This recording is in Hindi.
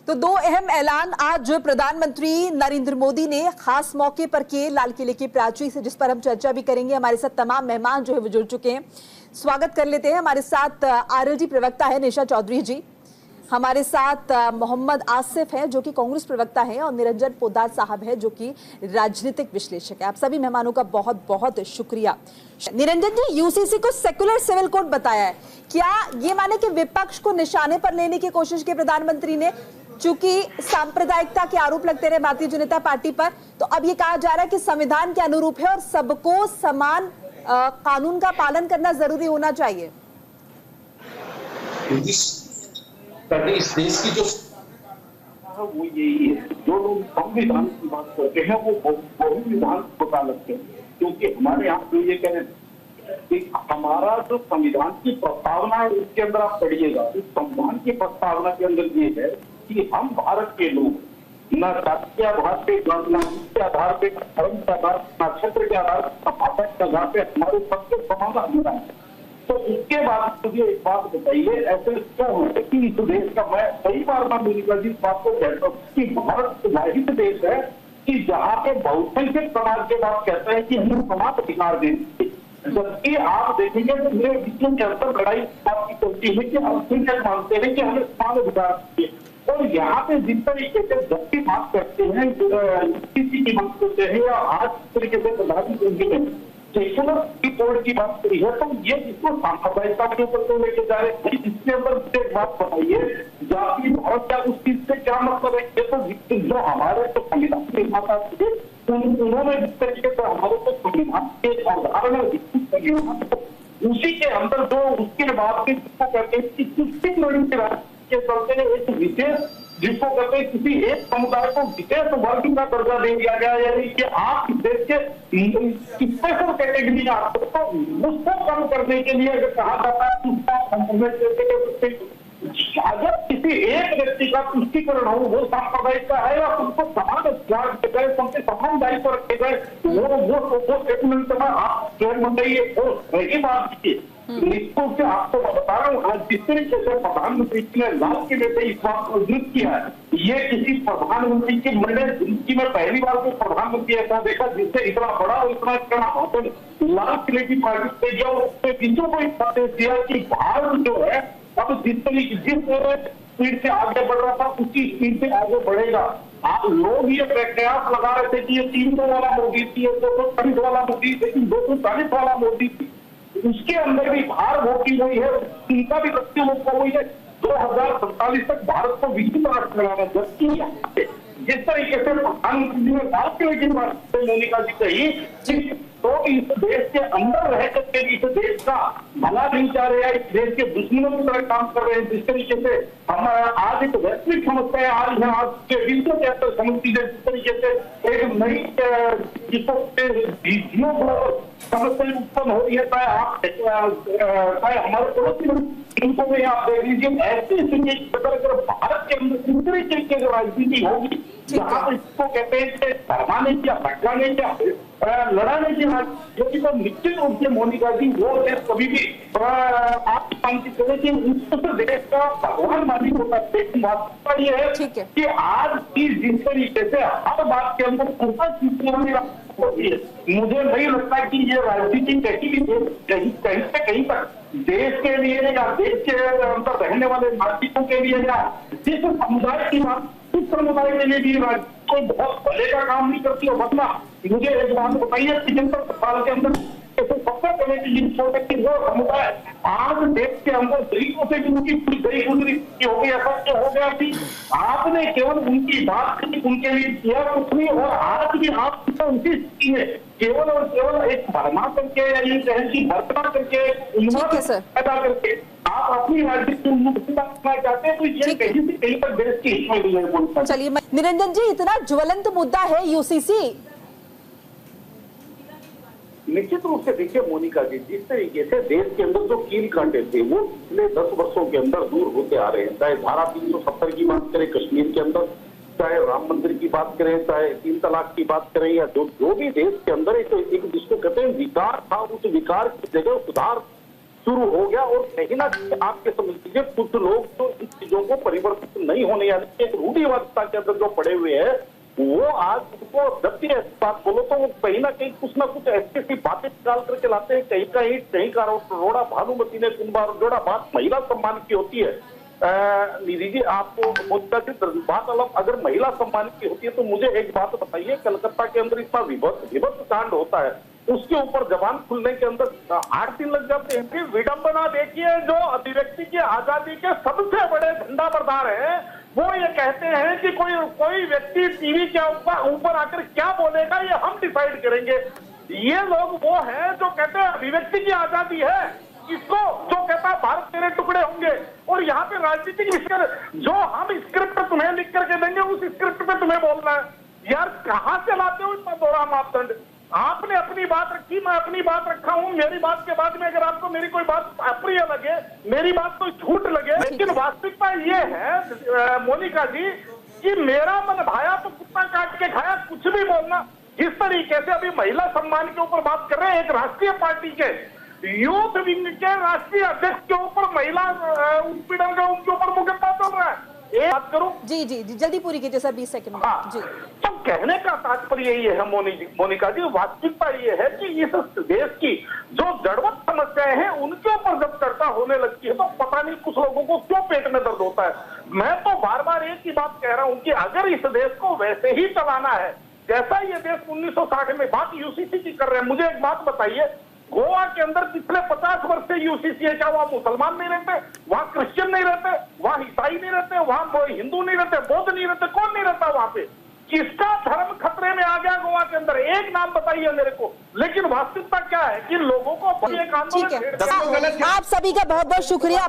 तो दो अहम ऐलान आज प्रधानमंत्री नरेंद्र मोदी ने खास मौके पर किए लाल किले की प्राची से, जिस पर हम चर्चा भी करेंगे। हमारे साथ तमाम मेहमान जो है वो जुड़ चुके हैं। स्वागत कर लेते हैं। हमारे साथ आरएलडी प्रवक्ता है निशा चौधरी जी, हमारे साथ मोहम्मद आसिफ है जो कि कांग्रेस प्रवक्ता है, और निरंजन पोद्दार साहब है जो कि राजनीतिक विश्लेषक है। आप सभी मेहमानों का बहुत बहुत शुक्रिया। निरंजन जी, यूसीसी को सेकुलर सिविल कोड बताया है, क्या ये माने कि विपक्ष को निशाने पर लेने की कोशिश की प्रधानमंत्री ने? चूंकि सांप्रदायिकता के आरोप लगते रहे भारतीय जनता पार्टी पर, तो अब ये कहा जा रहा है कि संविधान के अनुरूप है और सबको समान कानून का पालन करना जरूरी होना चाहिए। इस देश की जो वो यही है, जो लोग संविधान की बात करते हैं वो विधान बता लगते हैं, क्योंकि हमारे यहाँ तो ये कह रहे कि हमारा जो संविधान की प्रस्तावना है उसके अंदर आप पढ़िएगा, इस संविधान की प्रस्तावना के अंदर ये है कि हम भारत के लोग न जाति के आधार पे, न के आधार पे, धर्म के आधार पे, न क्षेत्र के आधार पे, भाषा के आधार पे हमारे सबके समान अधिकार है। तो उसके बाद मुझे एक बात बताइए, ऐसे क्या होता है कि इस देश का, मैं कई बार इस बात को कहता हूँ कि भारत वाहिद देश है कि जहाँ पे बहुसंख्यक समाज के बाद कहता है कि हम समान अधिकार देंगे, जबकि आप देखेंगे तो मेरे विषयों के अंदर लड़ाई बात की चलती है कि अल्पसंख्यक मानते हैं कि हमें समान अधिकार चाहिए। और यहाँ पे जिस तरीके से जब भी बात करते हैं, किसी की बात करते हैं, या आज जिस तरीके से प्रधानमंत्री ने सेकुलर कोड की बात करी है, तो ये इसको सांप्रदायिकता के ऊपर तो लेके जा रहे हैं। इसके अंदर एक बात बताइए, जाति भारत का उस चीज से क्या मतलब है? ये तो जो हमारे तो संविधान निर्माता थे उन्होंने जिस तरीके से हमारे को संविधान के अवधारणा विकसित करी, उसी के अंदर जो उसके बाद के जिसको कहते हैं कि सिस्टिक लर्निंग के चलते एक विशेष, जिसको कहते हैं किसी एक समुदाय को विशेष वर्ग का दर्जा दे दिया गया, यानी कि आप इस देश के स्पेशल कैटेगरी आपको, तो उसको कम करने के लिए अगर कहा जाता है अगर किसी एक व्यक्ति का तुष्टिकरण हो, वो सांप्रदायिकता है या उनको समान अधिकार दिए गए, सबसे समान दायित्व रखे गए, वो स्टेटमेंट में आप स्वयं बताइए। और रही बात की निश्चित से आपको बता रहा हूँ, आज जिस तरीके से प्रधानमंत्री ने लाल किले पे इस बात को जिक्र किया है, ये किसी प्रधानमंत्री की, मैंने जिंदगी में पहली बार को प्रधानमंत्री ऐसा देखा जिससे इतना बड़ा और इतना होटल लाल किले की पार्टी पे दिया और उसके बीचों को एक संदेश दिया कि भारत जो है अब जिस तरीके जिस स्पीड से आगे बढ़ रहा था उसी स्पीड से आगे बढ़ेगा। आप लोग ये प्रयास लगा रहे थे कि ये 300 वाला मोदी थी, 240 वाला मोदी, लेकिन 240 वाला मोदी थी, उसके अंदर भी भार वोटिंग हुई है, उनका भी लक्ष्य मुक्त हुई है 2047 तक भारत को विकसित राष्ट्र बनाना। जबकि जिस तरीके से प्रधानमंत्री ने बात की, लेकिन मोनिका जी कही तो इस देश के अंदर रह करके इस देश का भला नहीं चाह रहे हैं, इस देश के दुश्मनों की तरह काम कर रहे हैं। जिस तरीके से हम आज एक वैश्विक समस्या है, आज के विश्व के अंदर समस्या, जिस तरीके से एक नई समस्या उत्पन्न हो रही है, चाहे हमारे पड़ोसी इनको भी आप देख लीजिए। ऐसी स्थिति अगर भारत के अंदर इस तरीके की राजनीति होगी जहाँ पर इसको कहते हैं भरमाने की, भटकाने की, लड़ाने की बात, जो कि तो निश्चित रूप से मोनिका जी वो देश कभी भी आप शांति करें कि उस देश का भगवान मालिक होता है। वास्तविकता ये है कि आज की जिस तरीके से हर बात के अंदर होती है, मुझे नहीं लगता कि ये राजनीति कहीं से कहीं तक देश के लिए या देश के अंदर रहने वाले नागरिकों के लिए या जिस समुदाय की बात, उस समुदाय के लिए भी कोई बहुत भले का काम नहीं करती है। वरना मुझे एक बात बताइए, 75 साल के अंदर सबसे पहले की वो समुदाय आज देश के अंदर गरीबों से भी उनकी पूरी गई गुजरी हो गई, ऐसा क्या हो गया कि आपने केवल उनकी बात की, उनके लिए किया कुछ नहीं, और आज भी आप उसी स्थिति में केवल और केवल एक भरमा करके या ये कहें कि भर्तना करके पैदा करके आप अपनी राजनीति करना चाहते हैं, तो ये कहीं से कहीं पर देश की हिस्सा है। चलिए निरंजन जी, इतना ज्वलंत मुद्दा है यूसीसी। निश्चित रूप से देखिए मोनिका जी, जिस तरीके से देश के अंदर जो कील कांटे थे वो पिछले 10 वर्षों के अंदर दूर होते आ रहे हैं। चाहे धारा 370 की बात करें कश्मीर के अंदर, चाहे राम मंदिर की बात करें, चाहे 3 तलाक की बात करें, या जो भी देश के अंदर एक जिसको कहते हैं विकार था, उस विकार की जगह सुधार शुरू हो गया। और कहीं ना कहीं आपके समझ लीजिए कुछ लोग तो इन चीजों को परिवर्तित नहीं होने, यानी एक रूढ़िवादिता के अंदर जो पड़े हुए हैं, वो आज उनको जब भी ऐसी बात बोलो तो वो कहीं ना कहीं कुछ ना कुछ ऐसी ऐसी बातें निकाल करके लाते हैं। कहीं का रोड़ा भानुमति ने जोड़ा बात महिला सम्मान की होती है। निधि जी, आपको मोदी जी बात अलग, अगर महिला सम्मान की होती है तो मुझे एक बात बताइए, कलकत्ता के अंदर इतना विभत्स कांड होता है, उसके ऊपर जबान खुलने के अंदर 8 दिन लग जाते हैं। फिर विडंबना देखिए, जो अभिव्यक्ति की आजादी के सबसे बड़े झंडा बरदार हैं, वो ये कहते हैं कि कोई व्यक्ति टीवी के ऊपर आकर क्या बोलेगा ये हम डिसाइड करेंगे। ये लोग वो हैं जो कहते हैं अभिव्यक्ति की आजादी है, इसको जो कहता है भारत तेरे टुकड़े होंगे, और यहाँ पे राजनीतिक जो हम स्क्रिप्ट तुम्हें लिख करके देंगे उस स्क्रिप्ट पे तुम्हें बोलना है। यार कहां से लाते हो इतना दोहरा मापदंड? आपने अपनी बात रखी, मैं अपनी बात रखा हूं, मेरी बात के बाद में अगर आपको मेरी कोई बात अप्रिय लगे, मेरी बात कोई झूठ लगे, लेकिन वास्तविकता ये है मोनिका जी कि मेरा मन भाया तो कुत्ता काट के खाया, कुछ भी बोलना। जिस तरीके से अभी महिला सम्मान के ऊपर बात कर रहे हैं, एक राष्ट्रीय पार्टी के यूथ विंग के राष्ट्रीय अध्यक्ष के ऊपर महिला उत्पीड़न का उनके ऊपर मुकदमा चल रहा है। एक बात करूं जी जी जी, जल्दी पूरी कीजिए सर, 20 सेकंड हाँ, जी। तो कहने का तात्पर्य ये है मोनिका जी, वास्तविकता ये है कि इस देश की जो जड़वत समस्याएं हैं उनके ऊपर जब चर्चा होने लगती है तो पता नहीं कुछ लोगों को क्यों पेट में दर्द होता है। मैं तो बार बार एक ही बात कह रहा हूं कि अगर इस देश को वैसे ही चलाना है जैसा ये देश 1960 में, बात यूसीसी की कर रहे हैं, मुझे एक बात बताइए, गोवा के अंदर पिछले 50 वर्ष से यूसीसी है, क्या वहां मुसलमान नहीं रहते, वहां क्रिश्चियन नहीं रहते, वहां ईसाई नहीं रहते, वहां हिंदू नहीं रहते, बौद्ध नहीं रहते, कौन नहीं रहता वहां पे? किसका धर्म खतरे में आ गया गोवा के अंदर? एक नाम बताइए मेरे को। लेकिन वास्तविकता क्या है कि लोगों को एक आंदोलन, आप सभी का बहुत बहुत शुक्रिया।